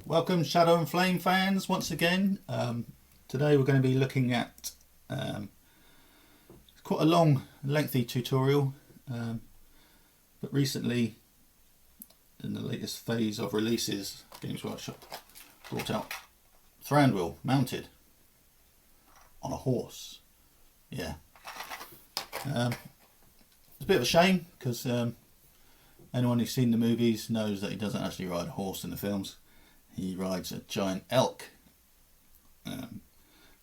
Welcome Shadow and Flame fans once again. Today we're going to be looking at quite a long, lengthy tutorial, but recently in the latest phase of releases, Games Workshop brought out Thranduil mounted on a horse. Yeah, it's a bit of a shame because anyone who's seen the movies knows that he doesn't actually ride a horse in the films. He rides a giant elk.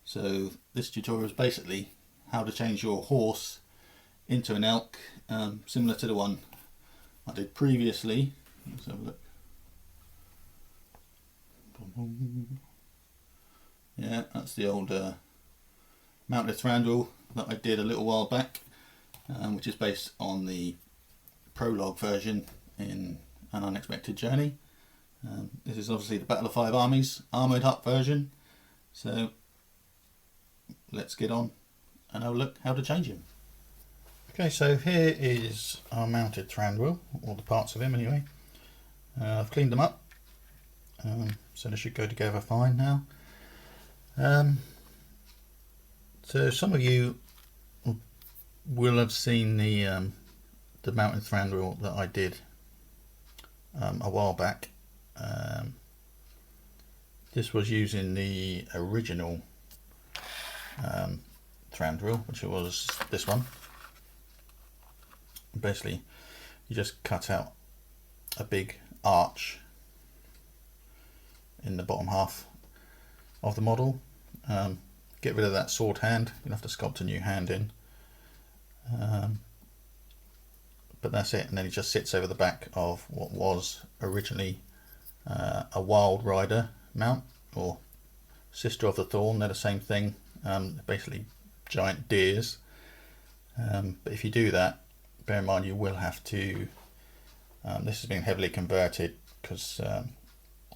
So this tutorial is basically how to change your horse into an elk, similar to the one I did previously. Let's have a look. Yeah, that's the old mounted Thranduil that I did a little while back, which is based on the prologue version in An Unexpected Journey. This is obviously the Battle of Five Armies armoured up version, so let's get on and have a look how to change him. Okay, so here is our mounted Thranduil, or the parts of him anyway. I've cleaned them up, so they should go together fine now. So some of you will have seen the mounted Thranduil that I did a while back. This was using the original Thranduil, which was this one. Basically, you just cut out a big arch in the bottom half of the model. Get rid of that sword hand. You'll have to sculpt a new hand in. But that's it, and then it just sits over the back of what was originally a Wild Rider mount, or Sister of the Thorn. They're the same thing, basically giant deers. But if you do that, bear in mind you will have to, this has been heavily converted because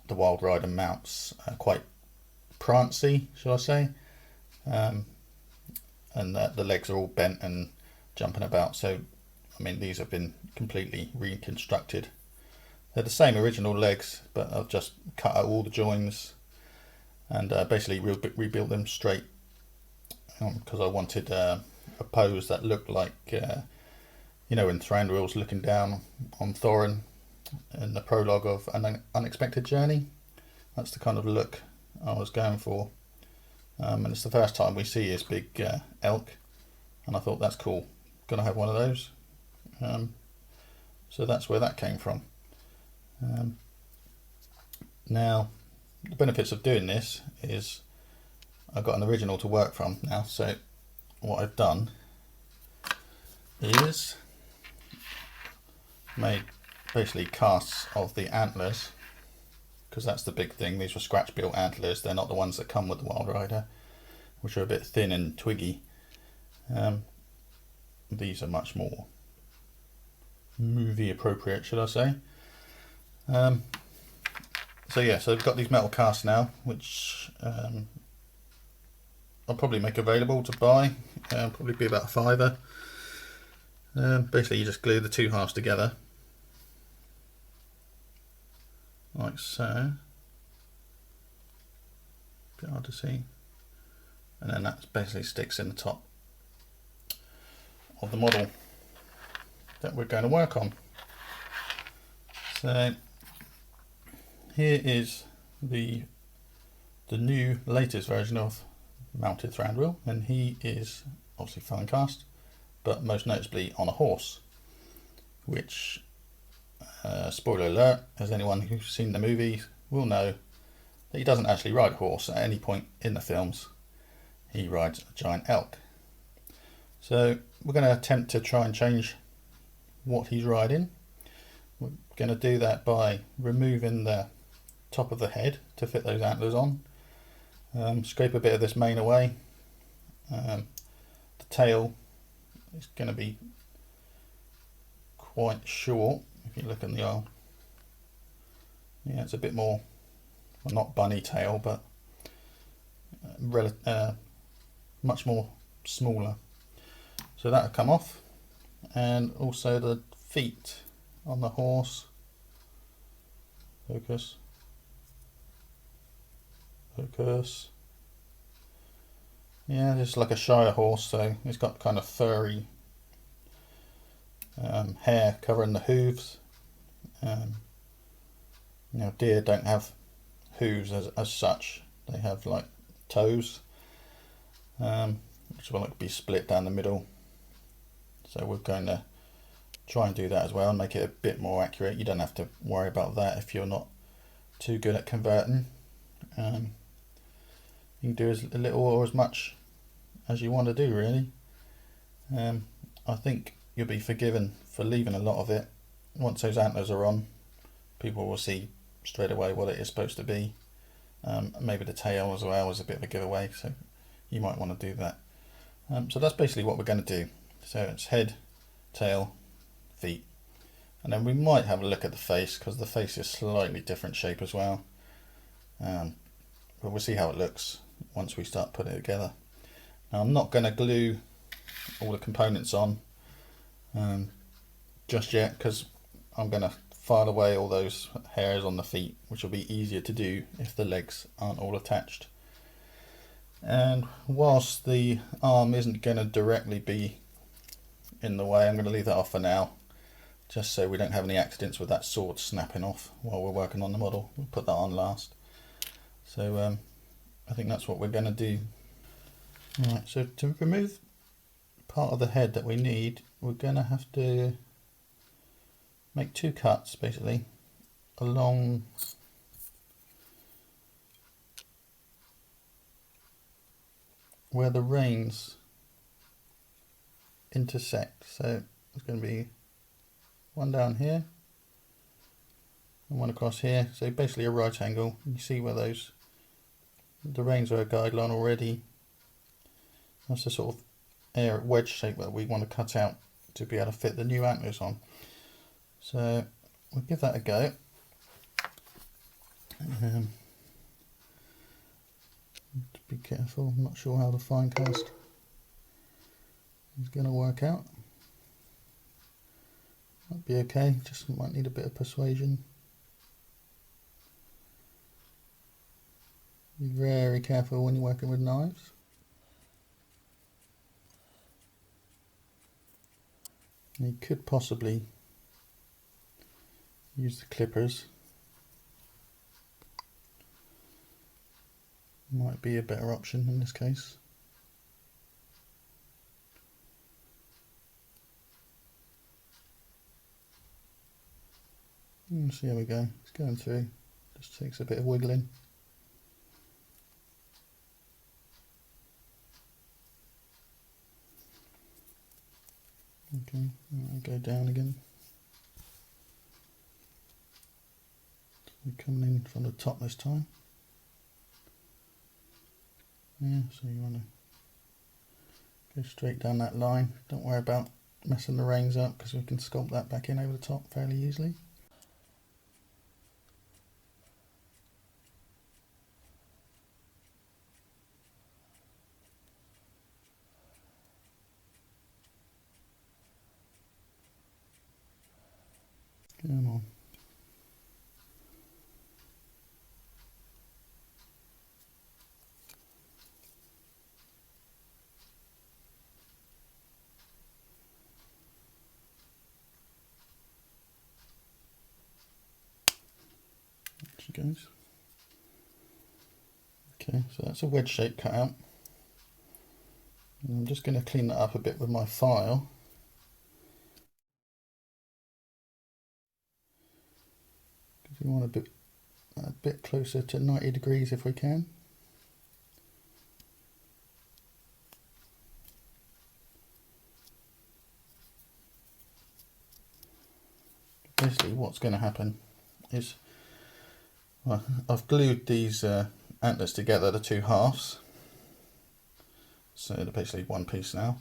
the Wild Rider mounts are quite prancy, shall I say, and the legs are all bent and jumping about. So I mean, these have been completely reconstructed. They're the same original legs, but I've just cut out all the joins and basically rebuilt them straight, because I wanted a pose that looked like, you know, when Thranduil's looking down on Thorin in the prologue of An Unexpected Journey. That's the kind of look I was going for. And it's the first time we see his big elk, and I thought that's cool. Gonna have one of those. So that's where that came from. Now, the benefits of doing this is I've got an original to work from now. So what I've done is made basically casts of the antlers, because that's the big thing. These were scratch built antlers. They're not the ones that come with the Wild Rider, which are a bit thin and twiggy. These are much more movie appropriate, should I say. So yeah, so I've got these metal casts now, which I'll probably make available to buy. Probably be about a £5. Basically you just glue the two halves together like so. A bit hard to see. And then that basically sticks in the top of the model that we're going to work on. So here is the new latest version of mounted Thranduil, and he is obviously fine cast, but most noticeably on a horse, which spoiler alert, as anyone who's seen the movie will know, that he doesn't actually ride a horse at any point in the films. He rides a giant elk. So we're going to attempt to try and change what he's riding. We're going to do that by removing the top of the head to fit those antlers on. Scrape a bit of this mane away. The tail is going to be quite short. If you look in the eye, yeah, it's a bit more, well, not bunny tail, but much more smaller. So that'll come off, and also the feet on the horse. Focus. Focus. Yeah, it's like a Shire horse, so it's got kind of furry hair covering the hooves. Deer don't have hooves as such. They have like toes, which will like be split down the middle. So we're going to try and do that as well and make it a bit more accurate. You don't have to worry about that if you're not too good at converting. You can do as little or as much as you want to do, really. I think you'll be forgiven for leaving a lot of it. Once those antlers are on, people will see straight away what it is supposed to be. Maybe the tail as well was a bit of a giveaway, so you might want to do that. So that's basically what we're going to do. So it's head, tail, feet, and then we might have a look at the face, because the face is slightly different shape as well. But we'll see how it looks once we start putting it together. Now I'm not going to glue all the components on just yet, because I'm going to file away all those hairs on the feet, which will be easier to do if the legs aren't all attached. And whilst the arm isn't going to directly be in the way, I'm going to leave that off for now, just so we don't have any accidents with that sword snapping off while we're working on the model. We'll put that on last. So I think that's what we're going to do. Right, so to remove part of the head that we need, we're going to have to make two cuts basically along where the reins intersect. So there's going to be one down here and one across here, so basically a right angle. You see where the reins are a guideline already. That's the sort of wedge shape that we want to cut out to be able to fit the new antlers on. So we'll give that a go. Be careful, I'm not sure how the fine cast is going to work out. Might be okay, just might need a bit of persuasion. Be very careful when you're working with knives. You could possibly use the clippers. Might be a better option in this case. See how we go. It's going through. Just takes a bit of wiggling. Okay, I'll go down again. We're coming in from the top this time. Yeah, so you want to go straight down that line. Don't worry about messing the reins up, because we can sculpt that back in over the top fairly easily. Come on. She goes. Okay, so that's a wedge shape cut out. And I'm just going to clean that up a bit with my file. Because we want a bit closer to 90 degrees if we can. Basically what's going to happen is, well, I've glued these antlers together, the two halves, so they're basically one piece now,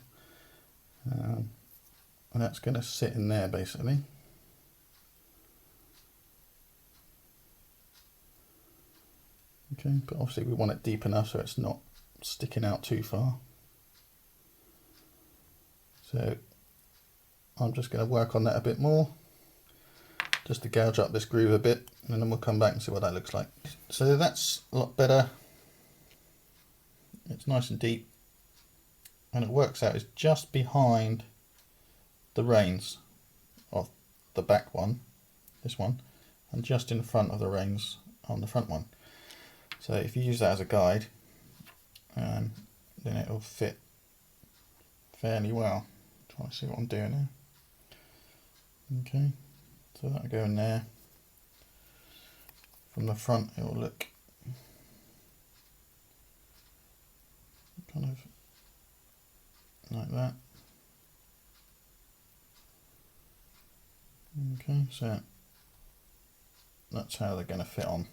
and that's going to sit in there basically. Okay, but obviously we want it deep enough so it's not sticking out too far. So I'm just going to work on that a bit more, just to gouge up this groove a bit, and then we'll come back and see what that looks like. So that's a lot better. it's nice and deep, and it works out it's just behind the reins of the back one, this one, and just in front of the reins on the front one. So if you use that as a guide, then it will fit fairly well. Try to see what I'm doing here. Okay, so that'll go in there. From the front it will look kind of like that. Okay, so that's how they're going to fit on.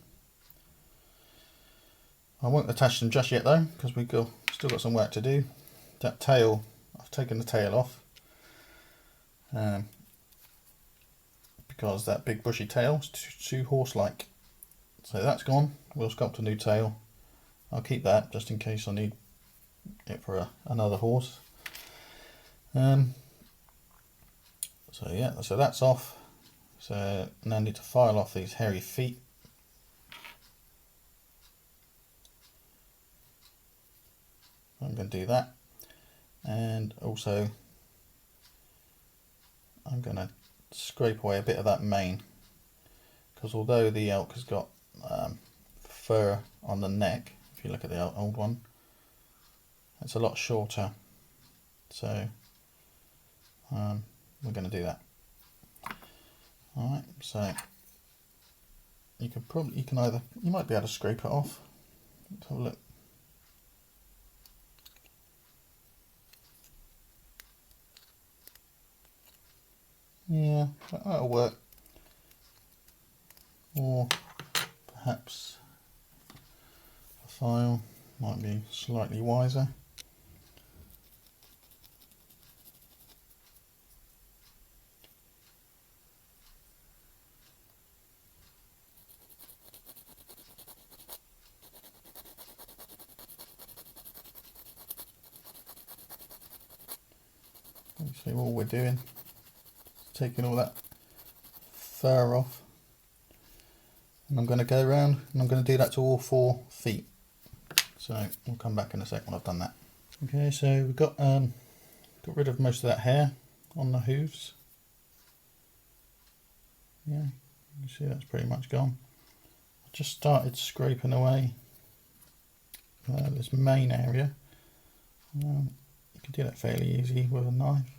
I won't attach them just yet though, because we've still got some work to do. That tail, I've taken the tail off because that big bushy tail is too horse-like. So that's gone. We'll sculpt a new tail. I'll keep that just in case I need it for another horse. So yeah, so that's off. So now I need to file off these hairy feet. I'm going to do that, and also I'm going to scrape away a bit of that mane, because although the elk has got fur on the neck, if you look at the old one, it's a lot shorter, so we're going to do that. Alright, so you might be able to scrape it off. Let's have a look. Yeah, that'll work. Or perhaps a file might be slightly wiser. See what we're doing. Taking all that fur off, and I'm going to go around and I'm going to do that to all 4 feet. So we'll come back in a sec when I've done that. Okay, so we've got rid of most of that hair on the hooves. Yeah, you can see that's pretty much gone. I just started scraping away this main area. You can do that fairly easy with a knife.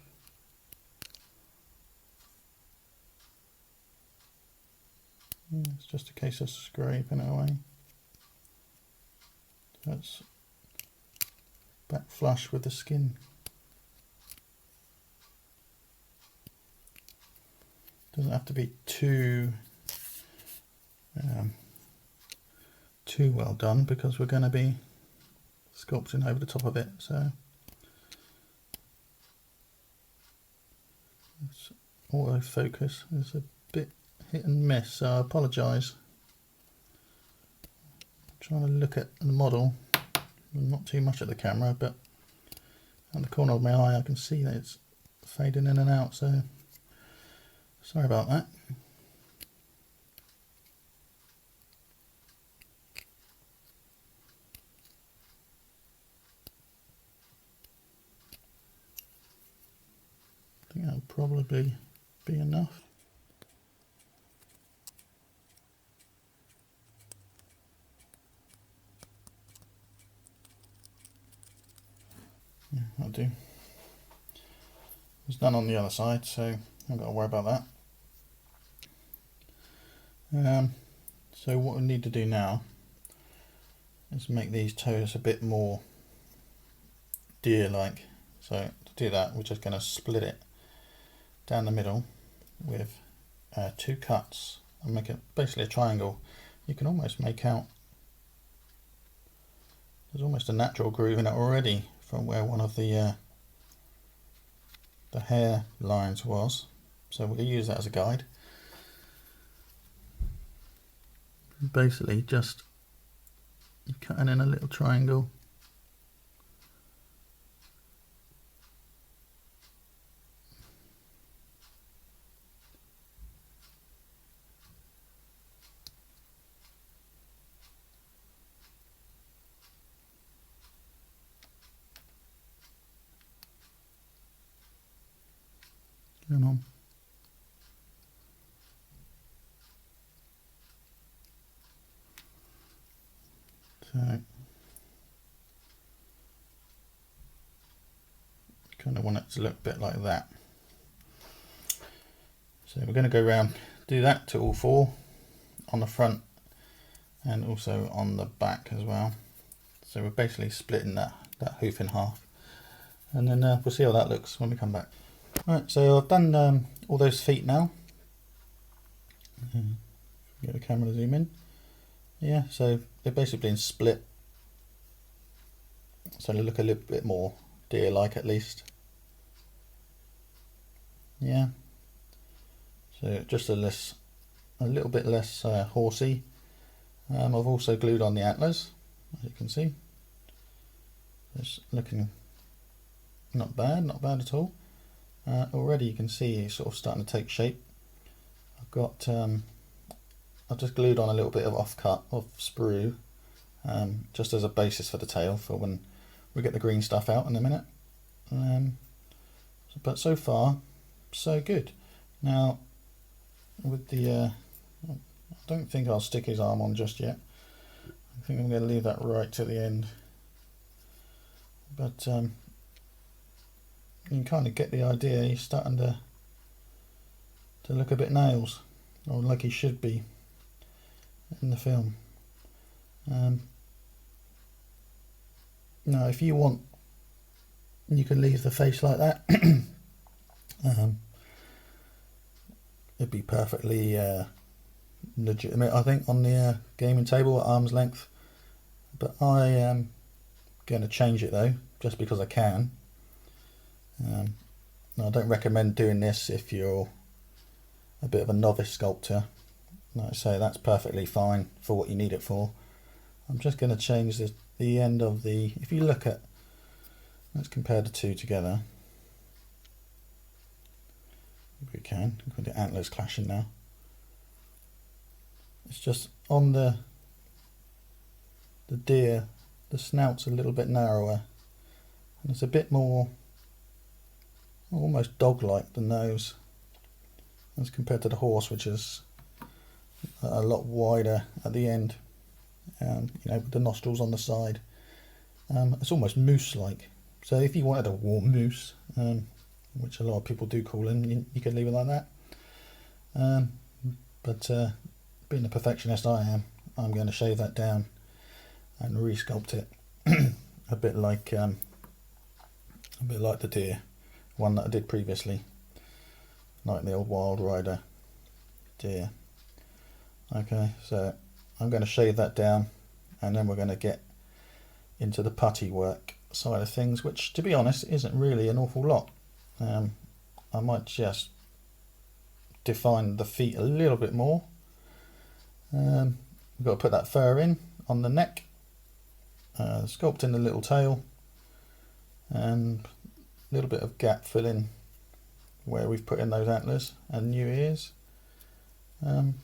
It's just a case of scraping it away. That's back flush with the skin. Doesn't have to be too well done, because we're going to be sculpting over the top of it. So it's autofocus is a bit hit and miss, so I apologise. I'm trying to look at the model, not too much at the camera, but at the corner of my eye I can see that it's fading in and out, so sorry about that. I think that'll probably be enough. Yeah, I'll do. There's none on the other side, so I haven't got to worry about that. So what we need to do now is make these toes a bit more deer-like. So to do that, we're just going to split it down the middle with 2 cuts and make it basically a triangle. You can almost make out there's almost a natural groove in it already from where one of the hair lines was. So we'll use that as a guide. Basically just cutting in a little triangle. So kind of want it to look a bit like that. So we're going to go around, do that to all four on the front and also on the back as well. So we're basically splitting that hoof in half, and then we'll see how that looks when we come back. Right, so I've done all those feet now. Get the camera to zoom in. Yeah, so they're basically in split, so they look a little bit more deer-like at least. Yeah, so just a little bit less horsey. I've also glued on the antlers, as you can see. It's looking not bad at all. Already you can see it's sort of starting to take shape. I've just glued on a little bit of offcut of sprue, just as a basis for the tail for when we get the green stuff out in a minute. But so far, so good. Now, with the, I don't think I'll stick his arm on just yet. I think I'm going to leave that right to the end. But you can kind of get the idea. He's starting to look a bit nails, or like he should be in the film. Now, if you want, you can leave the face like that. It'd be perfectly legitimate, I think, on the gaming table at arm's length. But I am going to change it though, just because I can. I don't recommend doing this if you're a bit of a novice sculptor. Like I say, that's perfectly fine for what you need it for. I'm just going to change the end of the, if you look at, let's compare the two together. If we can, with the antlers clashing now. It's just on the deer, the snout's a little bit narrower, and it's a bit more almost dog-like, the nose, as compared to the horse, which is a lot wider at the end, you know, with the nostrils on the side. It's almost moose-like. So if you wanted a warm moose, which a lot of people do call him, you could leave it like that. But being the perfectionist I am, I'm going to shave that down and re-sculpt it a bit like the deer one that I did previously, like the old Wild Rider deer. Okay, so I'm going to shave that down, and then we're going to get into the putty work side of things, which, to be honest, isn't really an awful lot. I might just define the feet a little bit more. We've got to put that fur in on the neck, sculpt in the little tail, and a little bit of gap filling where we've put in those antlers and new ears. But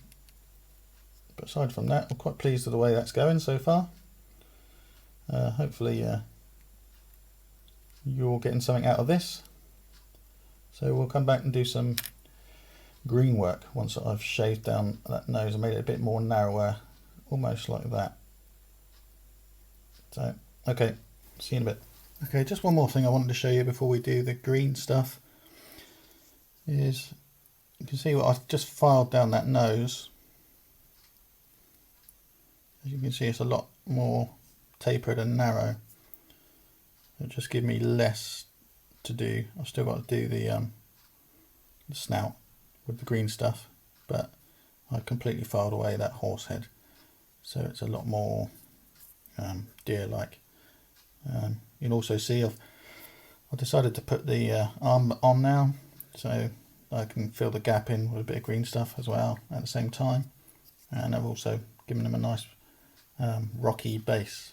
aside from that, I'm quite pleased with the way that's going so far. Hopefully you're getting something out of this. So we'll come back and do some green work once I've shaved down that nose and made it a bit more narrower, almost like that. So, okay, see you in a bit. Okay, just one more thing I wanted to show you before we do the green stuff is, you can see what I've just filed down that nose. As you can see, it's a lot more tapered and narrow. It just gives me less to do. I've still got to do the snout with the green stuff, but I completely filed away that horse head, so it's a lot more deer-like. You'll also see I've decided to put the arm on now, so I can fill the gap in with a bit of green stuff as well at the same time, and I've also given them a nice rocky base.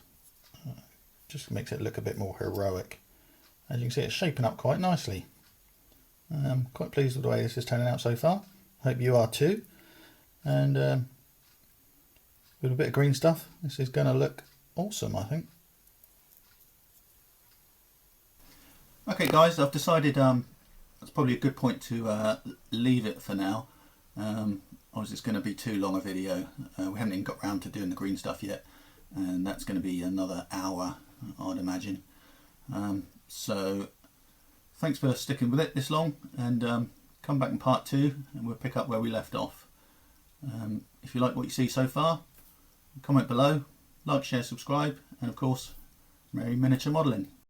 Just makes it look a bit more heroic. As you can see, it's shaping up quite nicely. I'm quite pleased with the way this is turning out so far. Hope you are too. And with a bit of green stuff, this is going to look awesome, I think. Okay guys, I've decided that's probably a good point to leave it for now. Obviously it's going to be too long a video. We haven't even got round to doing the green stuff yet. and that's going to be another hour, I'd imagine. So thanks for sticking with it this long, and come back in part 2 and we'll pick up where we left off. If you like what you see so far, comment below, like, share, subscribe, and of course, merry miniature modelling.